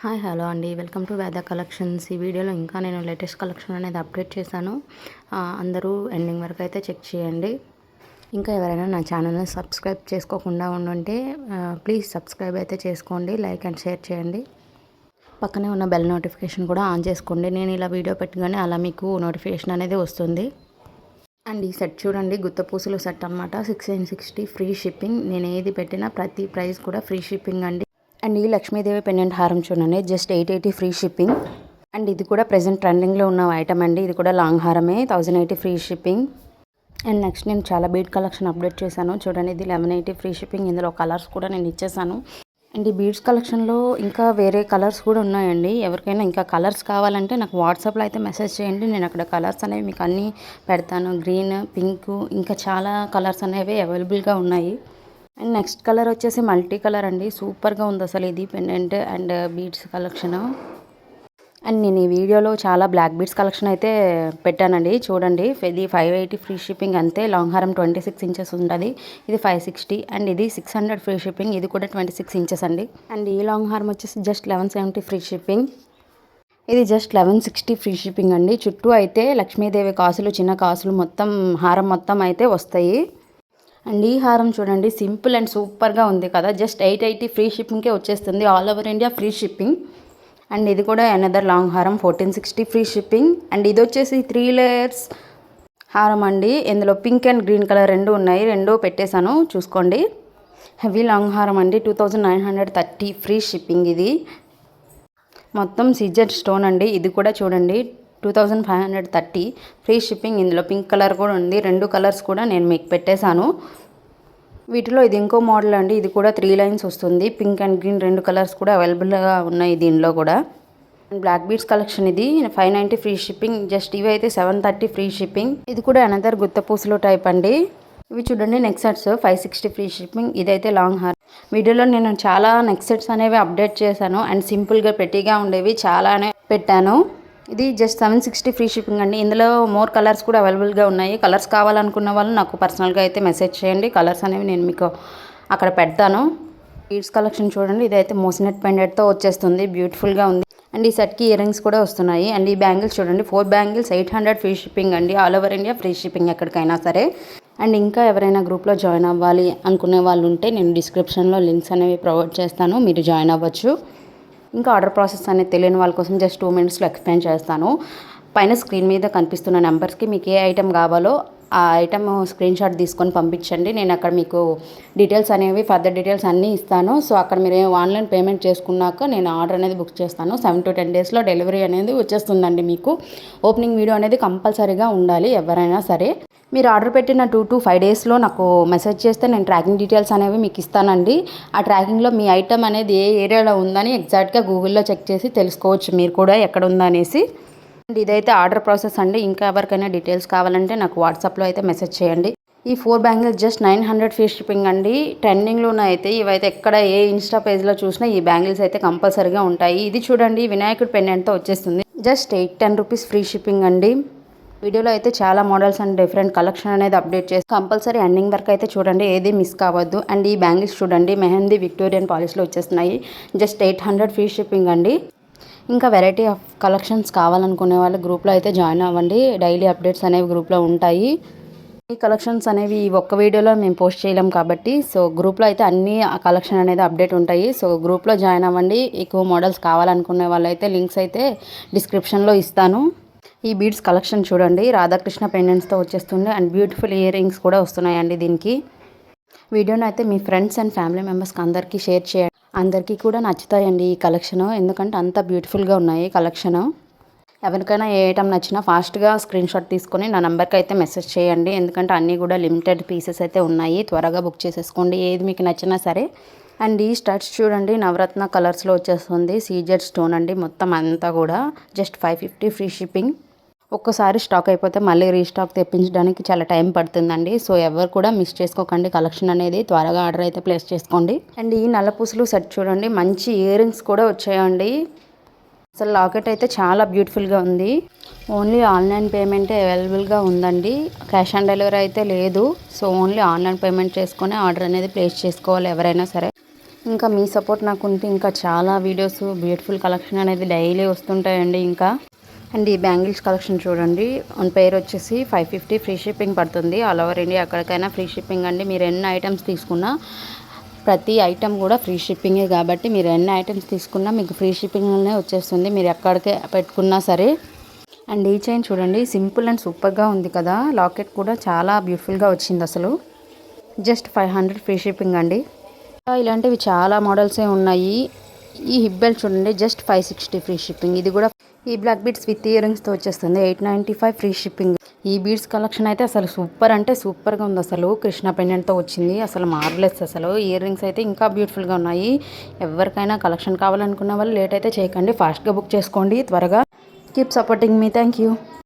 Hi hello అండి, welcome to వేద collections. ఈ వీడియోలో ఇంకా నేను లేటెస్ట్ కలెక్షన్ అనేది అప్డేట్ చేశాను. అందరూ ఎండింగ్ వరకు అయితే చెక్ చేయండి. ఇంకా ఎవరైనా నా ఛానల్ని సబ్స్క్రైబ్ చేసుకోకుండా ఉండుంటే ప్లీజ్ సబ్స్క్రైబ్ అయితే చేసుకోండి, లైక్ అండ్ షేర్ చేయండి. పక్కనే ఉన్న బెల్ నోటిఫికేషన్ కూడా ఆన్ చేసుకోండి. నేను ఇలా వీడియో పెట్టగానే అలా మీకు నోటిఫికేషన్ అనేది వస్తుంది. అండ్ ఈ సెట్ చూడండి, గుత్తపూసలు సెట్ అనమాట. 660 ఫ్రీ షిప్పింగ్. నేను ఏది పెట్టినా ప్రతి ప్రైస్ కూడా ఫ్రీ షిప్పింగ్ అండి. అండ్ ఈ లక్ష్మీదేవి పెండెంట్ హారం చూడండి, జస్ట్ 880 ఫ్రీ షిప్పింగ్. అండ్ ఇది కూడా ప్రెజెంట్ ట్రెండింగ్లో ఉన్న ఐటమ్ అండి. ఇది కూడా లాంగ్ హారమే, 1080 ఫ్రీ షిప్పింగ్. అండ్ నెక్స్ట్ నేను చాలా బీడ్ కలెక్షన్ అప్డేట్ చేశాను చూడండి, ఇది 1180 ఫ్రీ షిప్పింగ్. ఇందులో కలర్స్ కూడా నేను ఇచ్చేసాను. అండ్ ఈ బీడ్స్ కలెక్షన్లో ఇంకా వేరే కలర్స్ కూడా ఉన్నాయండి. ఎవరికైనా ఇంకా కలర్స్ కావాలంటే నాకు వాట్సాప్లో అయితే మెసేజ్ చేయండి. నేను అక్కడ కలర్స్ అనేవి మీకు అన్నీ పెడతాను. గ్రీన్, పింక్, ఇంకా చాలా కలర్స్ అనేవి అవైలబుల్గా ఉన్నాయి. అండ్ నెక్స్ట్ కలర్ వచ్చేసి మల్టీ కలర్ అండి. సూపర్గా ఉంది అసలు ఇది pendant and beads collection. And నేను ఈ వీడియోలో చాలా బ్లాక్ బీడ్స్ కలెక్షన్ అయితే పెట్టానండి చూడండి. ఇది 580 ఫ్రీ షిప్పింగ్ అంతే. లాంగ్ హారం 26 ఇంచెస్ ఉంటుంది, ఇది 560. అండ్ ఇది 600 ఫ్రీ షిప్పింగ్, ఇది కూడా 26 ఇంచెస్ అండి. అండ్ ఈ లాంగ్ హారం వచ్చేసి జస్ట్ 1170 ఫ్రీ షిప్పింగ్, ఇది జస్ట్ 1160 ఫ్రీ షిప్పింగ్ అండి. చుట్టూ అయితే లక్ష్మీదేవి కాసులు, చిన్న కాసులు మొత్తం హారం మొత్తం అయితే వస్తాయి. అండ్ ఈ హారం చూడండి, సింపుల్ అండ్ సూపర్గా ఉంది కదా. జస్ట్ 880 ఫ్రీ షిప్పింగ్కే వచ్చేస్తుంది, all over India free shipping. And ఇది కూడా అనదర్ లాంగ్ హారం 1460 ఫ్రీ షిప్పింగ్. అండ్ ఇది వచ్చేసి 3 లేయర్స్ హారం అండి. ఇందులో పింక్ అండ్ గ్రీన్ కలర్ రెండు ఉన్నాయి, రెండు పెట్టేశాను చూసుకోండి. హెవీ లాంగ్ హారం అండి, 2930 ఫ్రీ షిప్పింగ్. ఇది మొత్తం సీజర్ స్టోన్ అండి. ఇది కూడా చూడండి 2530 ఫ్రీ షిప్పింగ్. ఇందులో పింక్ కలర్ కూడా ఉంది, రెండు కలర్స్ కూడా నేను మీకు పెట్టేశాను. వీటిలో ఇది ఇంకో మోడల్ అండి. ఇది కూడా 3 లైన్స్ వస్తుంది, పింక్ అండ్ గ్రీన్ రెండు కలర్స్ కూడా అవైలబుల్గా ఉన్నాయి దీనిలో కూడా. బ్లాక్ బీడ్స్ కలెక్షన్ ఇది 590 ఫ్రీ షిప్పింగ్. జస్ట్ ఇవి అయితే 730 ఫ్రీ షిప్పింగ్. ఇది కూడా అనదర్ గుత్తపూసలు టైప్ అండి. ఇవి చూడండి నెక్ సెట్స్ 560 ఫ్రీ షిప్పింగ్. ఇదైతే లాంగ్ హార్. వీడియోలో నేను చాలా నెక్ సెట్స్ అనేవి అప్డేట్ చేశాను అండ్ సింపుల్గా పెట్టిగా ఉండేవి చాలానే పెట్టాను. ఇది జస్ట్ 760 ఫ్రీ షిప్పింగ్ అండి. ఇందులో మోర్ కలర్స్ కూడా అవైలబుల్గా ఉన్నాయి. కలర్స్ కావాలనుకున్న వాళ్ళు నాకు పర్సనల్గా అయితే మెసేజ్ చేయండి. కలర్స్ అనేవి నేను మీకు అక్కడ పెడతాను. బీడ్స్ కలెక్షన్ చూడండి, ఇదైతే మోసినెట్ పెండెంట్తో వచ్చేస్తుంది, బ్యూటిఫుల్గా ఉంది. అండ్ ఈ సెట్కి ఇయర్ రింగ్స్ కూడా వస్తున్నాయి. అండ్ ఈ బ్యాంగిల్స్ చూడండి, 4 బ్యాంగిల్స్ 800 ఫ్రీ షిప్పింగ్ అండి. All over India free shipping ఎక్కడికైనా సరే. అండ్ ఇంకా ఎవరైనా గ్రూప్లో జాయిన్ అవ్వాలి అనుకునే వాళ్ళు ఉంటే నేను డిస్క్రిప్షన్లో లింక్స్ అనేవి ప్రొవైడ్ చేస్తాను, మీరు జాయిన్ అవ్వచ్చు. ఇంకా ఆర్డర్ ప్రాసెస్ అనేది తెలియని వాళ్ళ కోసం జస్ట్ 2 మినిట్స్లో ఎక్స్ప్లెయిన్ చేస్తాను. పైన స్క్రీన్ మీద కనిపిస్తున్న నెంబర్స్కి మీకు ఏ ఐటెం కావాలో ఆ ఐటెం స్క్రీన్ షాట్ తీసుకొని పంపించండి. నేను అక్కడ మీకు డీటెయిల్స్ అనేవి ఫర్దర్ డీటెయిల్స్ అన్నీ ఇస్తాను. సో అక్కడ మీరు ఆన్లైన్ పేమెంట్ చేసుకున్నాక నేను ఆర్డర్ అనేది బుక్ చేస్తాను. 7 to 10 డేస్లో డెలివరీ అనేది వచ్చేస్తుందండి. మీకు ఓపెనింగ్ వీడియో అనేది కంపల్సరీగా ఉండాలి ఎవరైనా సరే. మీరు ఆర్డర్ పెట్టిన 2 to 5 డేస్లో నాకు మెసేజ్ చేస్తే నేను ట్రాకింగ్ డీటెయిల్స్ అనేవి మీకు ఇస్తానండి. ఆ ట్రాకింగ్లో మీ ఐటమ్ అనేది ఏ ఏరియాలో ఉందని ఎగ్జాక్ట్గా గూగుల్లో చెక్ చేసి తెలుసుకోవచ్చు మీరు కూడా ఎక్కడ ఉందనేసి. అండ్ ఇదైతే ఆర్డర్ ప్రాసెస్ అండి. ఇంకా ఎవరికైనా డీటెయిల్స్ కావాలంటే నాకు వాట్సాప్లో అయితే మెసేజ్ చేయండి. ఈ 4 బ్యాంగిల్స్ జస్ట్ 900 ఫ్రీ షిప్పింగ్ అండి. ట్రెండింగ్లో అయితే ఇవైతే ఎక్కడ ఏ ఇన్స్టా పేజ్లో చూసినా ఈ బ్యాంగిల్స్ అయితే కంపల్సరీగా ఉంటాయి. ఇది చూడండి వినాయకుడు పెండెంట్తో వచ్చేస్తుంది, జస్ట్ 810 రూపీస్ ఫ్రీ షిప్పింగ్ అండి. వీడియోలో అయితే చాలా మోడల్స్ అండ్ డిఫరెంట్ కలెక్షన్ అనేది అప్డేట్ చేసి కంపల్సరీ ఎండింగ్ వరకు అయితే చూడండి, ఏది మిస్ కావద్దు. అండ్ ఈ బ్యాంగిల్స్ చూడండి మెహందీ విక్టోరియన్ పాలిష్లో వచ్చేస్తున్నాయి, జస్ట్ 800 ఫ్రీ షిప్పింగ్ అండి. ఇంకా వెరైటీ ఆఫ్ కలెక్షన్స్ కావాలనుకునే వాళ్ళు గ్రూప్లో అయితే జాయిన్ అవ్వండి. డైలీ అప్డేట్స్ అనేవి గ్రూప్లో ఉంటాయి. ఈ కలెక్షన్స్ అనేవి ఒక్క వీడియోలో మేము పోస్ట్ చేయలేం కాబట్టి సో గ్రూప్లో అయితే అన్ని కలెక్షన్ అనేది అప్డేట్ ఉంటాయి. సో గ్రూప్లో జాయిన్ అవ్వండి. ఎక్కువ మోడల్స్ కావాలనుకునే వాళ్ళు అయితే లింక్స్ అయితే డిస్క్రిప్షన్లో ఇస్తాను. ఈ బీడ్స్ కలెక్షన్ చూడండి, రాధాకృష్ణ పెండెంట్స్తో వచ్చేస్తుంది అండ్ బ్యూటిఫుల్ ఇయర్ రింగ్స్ కూడా వస్తున్నాయండి దీనికి. వీడియోని అయితే మీ ఫ్రెండ్స్ అండ్ ఫ్యామిలీ మెంబర్స్కి అందరికీ షేర్ చేయండి. అందరికీ కూడా నచ్చుతాయండి ఈ కలెక్షన్, ఎందుకంటే అంత బ్యూటిఫుల్గా ఉన్నాయి కలెక్షన్. ఎవరికైనా ఏ ఐటమ్ నచ్చినా ఫాస్ట్గా స్క్రీన్ షాట్ తీసుకొని నా నెంబర్కి అయితే మెసేజ్ చేయండి, ఎందుకంటే అన్నీ కూడా లిమిటెడ్ పీసెస్ అయితే ఉన్నాయి. త్వరగా బుక్ చేసేసుకోండి ఏది మీకు నచ్చినా సరే. అండ్ ఈ స్టడ్స్ చూడండి నవరత్న కలర్స్లో వచ్చేస్తుంది, సీజెడ్ స్టోన్ అండి మొత్తం అంతా కూడా. Just 550 free shipping. ఒక్కసారి స్టాక్ అయిపోతే మళ్ళీ రీస్టాక్ తెప్పించడానికి చాలా టైం పడుతుందండి. సో ఎవరు కూడా మిస్ చేసుకోకండి కలెక్షన్ అనేది, త్వరగా ఆర్డర్ అయితే ప్లేస్ చేసుకోండి. అండ్ ఈ నల్లపూసలు సెట్ చూడండి, మంచి ఇయర్ రింగ్స్ కూడా వచ్చాయండి. అసలు లాకెట్ అయితే చాలా బ్యూటిఫుల్గా ఉంది. ఓన్లీ ఆన్లైన్ పేమెంటే అవైలబుల్గా ఉందండి, క్యాష్ ఆన్ డెలివరీ అయితే లేదు. సో ఓన్లీ ఆన్లైన్ పేమెంట్ చేసుకొని ఆర్డర్ అనేది ప్లేస్ చేసుకోవాలి ఎవరైనా సరే. ఇంకా మీ సపోర్ట్ నాకు ఉంటే ఇంకా చాలా వీడియోస్ బ్యూటిఫుల్ కలెక్షన్ అనేది డైలీ వస్తుంటాయండి. ఇంకా అండ్ ఈ బ్యాంగిల్స్ కలెక్షన్ చూడండి, వన్ పేర్ వచ్చేసి 550 ఫ్రీ షిప్పింగ్ పడుతుంది. ఆల్ ఓవర్ ఇండియా ఎక్కడికైనా ఫ్రీ షిప్పింగ్ అండి. మీరు ఎన్ని ఐటమ్స్ తీసుకున్నా ప్రతి ఐటమ్ కూడా ఫ్రీ షిప్పింగే కాబట్టి మీరు ఎన్ని ఐటమ్స్ తీసుకున్నా మీకు ఫ్రీ షిప్పింగ్లోనే వచ్చేస్తుంది, మీరు ఎక్కడికే పెట్టుకున్నా సరే. అండ్ ఈ చైన్ చూడండి, సింపుల్ అండ్ సూపర్గా ఉంది కదా. లాకెట్ కూడా చాలా బ్యూటిఫుల్గా వచ్చింది అసలు. జస్ట్ 500 ఫ్రీ షిప్పింగ్ అండి. ఇలాంటివి చాలా మోడల్సే ఉన్నాయి. ఈ హిప్ బెల్ట్ చూడండి, జస్ట్ 560 ఫ్రీ షిప్పింగ్. ఇది కూడా ఈ బ్లాక్ బీడ్స్ విత్ ఇయర్ రింగ్స్తో వచ్చేస్తుంది, 895 ఫ్రీ షిప్పింగ్. ఈ బీడ్స్ కలెక్షన్ అయితే అసలు సూపర్ అంటే సూపర్గా ఉంది అసలు. కృష్ణ పెండెంట్తో వచ్చింది, అసలు మార్వెలెస్ అసలు. ఇయర్ రింగ్స్ అయితే ఇంకా బ్యూటిఫుల్గా ఉన్నాయి. ఎవరికైనా కలెక్షన్ కావాలనుకున్న వాళ్ళు లేట్ అయితే చేయకండి, ఫాస్ట్గా బుక్ చేసుకోండి త్వరగా. Keep supporting me. Thank you.